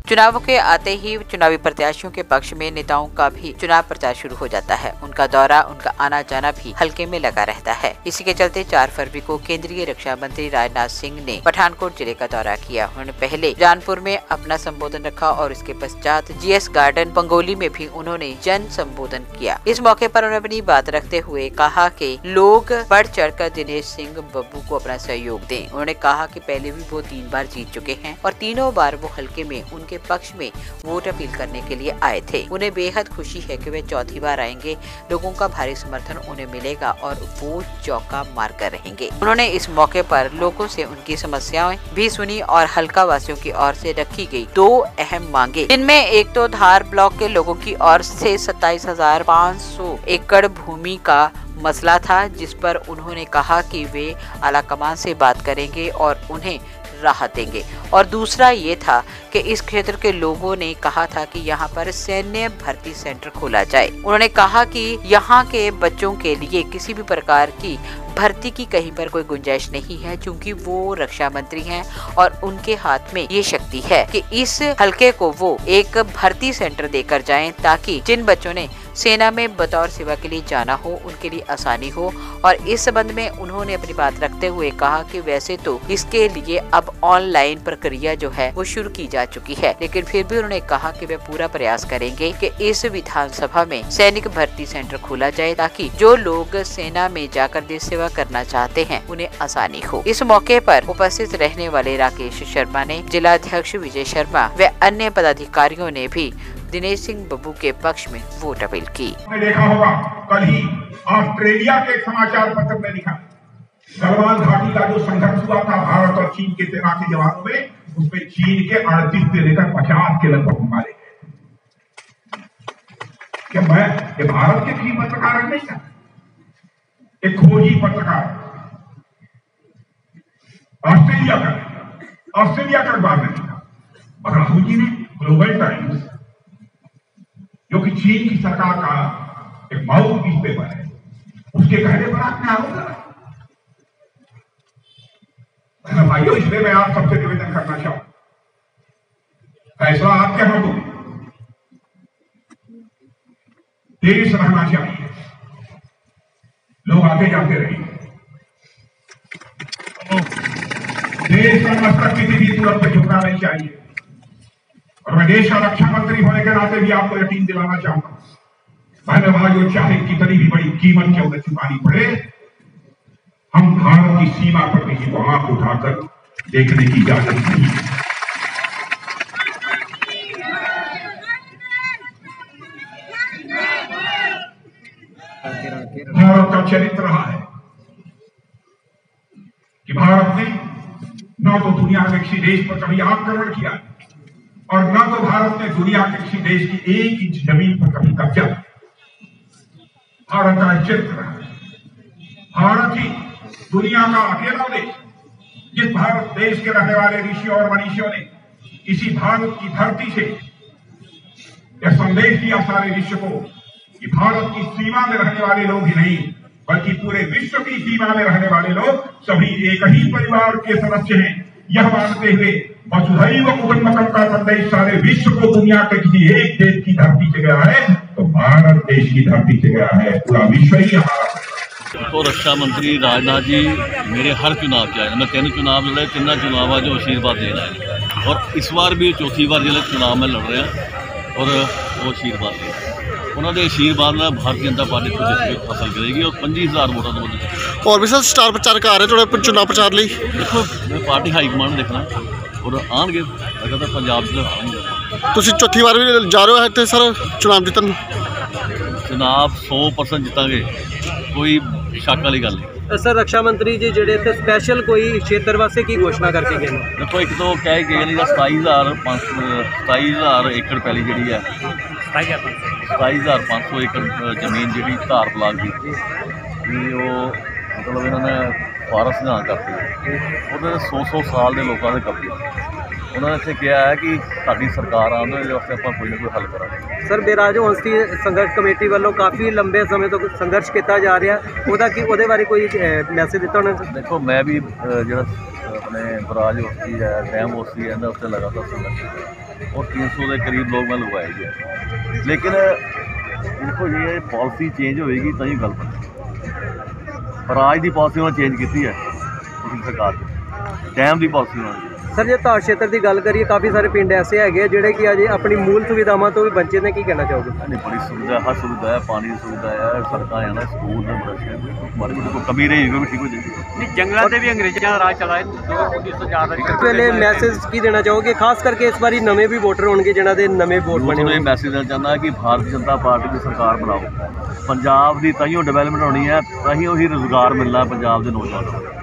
चुनावों के आते ही चुनावी प्रत्याशियों के पक्ष में नेताओं का भी चुनाव प्रचार शुरू हो जाता है। उनका दौरा, उनका आना जाना भी हल्के में लगा रहता है। इसी के चलते 4 फरवरी को केंद्रीय रक्षा मंत्री राजनाथ सिंह ने पठानकोट जिले का दौरा किया। उन्होंने पहले जानपुर में अपना संबोधन रखा और इसके पश्चात GS गार्डन पंगोली में भी उन्होंने जन संबोधन किया। इस मौके पर उन्होंने अपनी बात रखते हुए कहा कि लोग बढ़ चढ़कर दिनेश सिंह बब्बू को अपना सहयोग दें। उन्होंने कहा कि पहले भी वो 3 बार जीत चुके हैं और तीनों बार वो हल्के में उनके पक्ष में वोट अपील करने के लिए आए थे। उन्हें बेहद खुशी है कि वे चौथी बार आएंगे। लोगों का भारी समर्थन उन्हें मिलेगा और वो चौका मार कर रहेंगे। उन्होंने इस मौके पर लोगों से उनकी समस्याएं भी सुनी और हल्का वासियों की ओर से रखी गई 2 अहम मांगे, जिनमें एक तो धार ब्लॉक के लोगों की ओर से 27,500 एकड़ भूमि का मसला था, जिस पर उन्होंने कहा कि वे आलाकमान से बात करेंगे और उन्हें राहत देंगे। और दूसरा ये था कि इस क्षेत्र के लोगों ने कहा था कि यहाँ पर सैन्य भर्ती सेंटर खोला जाए। उन्होंने कहा कि यहाँ के बच्चों के लिए किसी भी प्रकार की भर्ती की कहीं पर कोई गुंजाइश नहीं है, क्योंकि वो रक्षा मंत्री हैं और उनके हाथ में ये शक्ति है कि इस हलके को वो एक भर्ती सेंटर देकर जाएं, ताकि जिन बच्चों ने सेना में बतौर सेवा के लिए जाना हो उनके लिए आसानी हो। और इस संबंध में उन्होंने अपनी बात रखते हुए कहा कि वैसे तो इसके लिए अब ऑनलाइन प्रक्रिया जो है वो शुरू की जा चुकी है, लेकिन फिर भी उन्होंने कहा कि वे पूरा प्रयास करेंगे कि इस विधानसभा में सैनिक भर्ती सेंटर खोला जाए, ताकि जो लोग सेना में जाकर देश सेवा करना चाहते हैं उन्हें आसानी हो। इस मौके पर उपस्थित रहने वाले राकेश शर्मा ने, जिलाध्यक्ष विजय शर्मा व अन्य पदाधिकारियों ने भी दिनेश सिंह बब्बू के पक्ष में वोट अपील की। देखा होगा कल ही ऑस्ट्रेलिया के समाचार पत्र में लिखा, गलवान घाटी का जो संघर्ष हुआ था भारत और चीन के सेना के जवानों में, उसमें चीन के 38 से लेकर 50 के लगभग मारे गए। क्या मैं ये भारत के भी पत्रकार नहीं था, एक खोजी पत्रकार ऑस्ट्रेलिया का अखबार में लिखा, और राहुल जी ने ग्लोबल टाइम्स, जो कि चीन की सरकार का एक माउथ पीस पेपर है, उसके कहने पर आपने आरोप लगाया। भाइयों, इसलिए मैं आप सबसे निवेदन करना चाहूं, फैसला आपके हाथों में, देश रहना चाहिए, लोग आगे जाते रहेंगे। देश का मस्तक किसी भी सूरत पर झुकना नहीं चाहिए। और मैं देश का रक्षा मंत्री होने के नाते भी आपको यकीन दिलाना चाहूंगा, मैंने भाइयों, चाहे कितनी भी बड़ी कीमत क्यों न चुकानी पड़े, हम भारत की सीमा पर किसी को आंख उठाकर देखने की इजाजत नहीं है। भारत का चरित्र रहा है कि भारत ने न तो दुनिया के किसी देश पर कभी आक्रमण किया और न तो भारत ने दुनिया के किसी देश की 1 इंच जमीन पर कभी कब्जा किया। भारत का चरित्र रहा है। भारत ही दुनिया का अकेला देश, जिस भारत देश के रहने वाले ऋषि और मनीषियों ने इसी भारत की धरती से यह संदेश दिया सारे विश्व को कि भारत की सीमा में रहने वाले लोग ही नहीं, बल्कि पूरे विश्व की सीमा में रहने वाले लोग सभी एक ही परिवार के सदस्य हैं। यह मानते हुए वसुधैव कुटुंबकम का संदेश सारे विश्व को दुनिया के किसी एक देश की धरती से गया है तो भारत देश की धरती से गया है, पूरा विश्व ही हमारा। तो रक्षा मंत्री राजनाथ जी मेरे हर चुनाव के आए, मैं 3 चुनाव लड़े, 3 चुनाव जो आशीर्वाद दे रहे हैं, और इस बार भी चौथी बार जो चुनाव में लड़ रहे हैं और वो आशीर्वाद दे रहे हैं। उन्होंने आशीर्वाद में भारतीय जनता पार्टी को जित हासिल करेगी और 25,000 वोटों को जितेगी। और भी सर स्टार प्रचारक आ रहे थोड़े चुनाव प्रचार ਲਈ देखो पार्टी हाईकमान देखना और आएंगे, अगर पंजाब से आएंगे। ਤੁਸੀਂ ਚੌਥੀ ਵਾਰ ਵੀ ਜਾ ਰਹੇ ਹੋ ਇੱਥੇ ਸਰ ਚੁਣਾਵ ਜਿੱਤਣ? चुनाव 100% जितांगे, कोई शक वाली गल नहीं। सर रक्षा मंत्री जी ਜਿਹੜੇ ਇੱਥੇ ਸਪੈਸ਼ਲ ਕੋਈ ਖੇਤਰ ਵਾਸਤੇ ਕੀ ਘੋਸ਼ਣਾ ਕਰਕੇ ਗਏ ਨੇ? देखो एक तो कह गए नहीं 27,000 एकड़ पैली जी है, 27,500 एकड़ जमीन जी धार ब्लाक की मतलब इन्होंने फारस ना करती, वो 100 साल के लोगों के कब्जे। उन्होंने इतने कहा है कि साडी सरकार आने वास्ते आप कोई ना कोई हल करांगे। सर बेराज हंसती संघर्ष कमेटी वालों काफ़ी लंबे समय तो संघर्ष किया जा रहा है, ਉਹਦੇ बारे कोई मैसेज दिता उन्होंने? देखो मैं भी जो अपने बराज हस्ती है, डैम हस्ती है, उससे लगातार संघर्ष और 300 के करीब लोग मैं लगवाए गए। लेकिन देखो जी पॉलिसी चेंज होएगी तो ही गल बने, पर आज की पॉलिसी उन्होंने चेंज की है पिछली सरकार ने, टाइम की पॉलिसी उन्होंने। सर जे धार क्षेत्र की गल करिए काफ़ी सारे पिंड ऐसे है जोड़े कि अजे अपनी मूल सुविधावां तो भी वंचित ने, की कहना चाहोगे? नहीं, बड़ी सुविधा, हर सुविधा है, पानी की सुविधा है, सड़क है ना, स्कूल है, बड़ा कोई कमी रही भी ठीक हो जाएगी। नहीं जंगलों से भी अंग्रेजों का राज चला है। पहले मैसेज की देना चाहोगे खास करके इस बारी नवे भी वोटर होंगे जिन्हों के नवे वोट बने? मैं मैसेज देना चाहता कि भारतीय जनता पार्टी की सरकार बनाओ, पंजाब की ताइयों डिवेलपमेंट होनी है, ताइयों ही रोजगार मिलना पंजाब के नौजवानों को।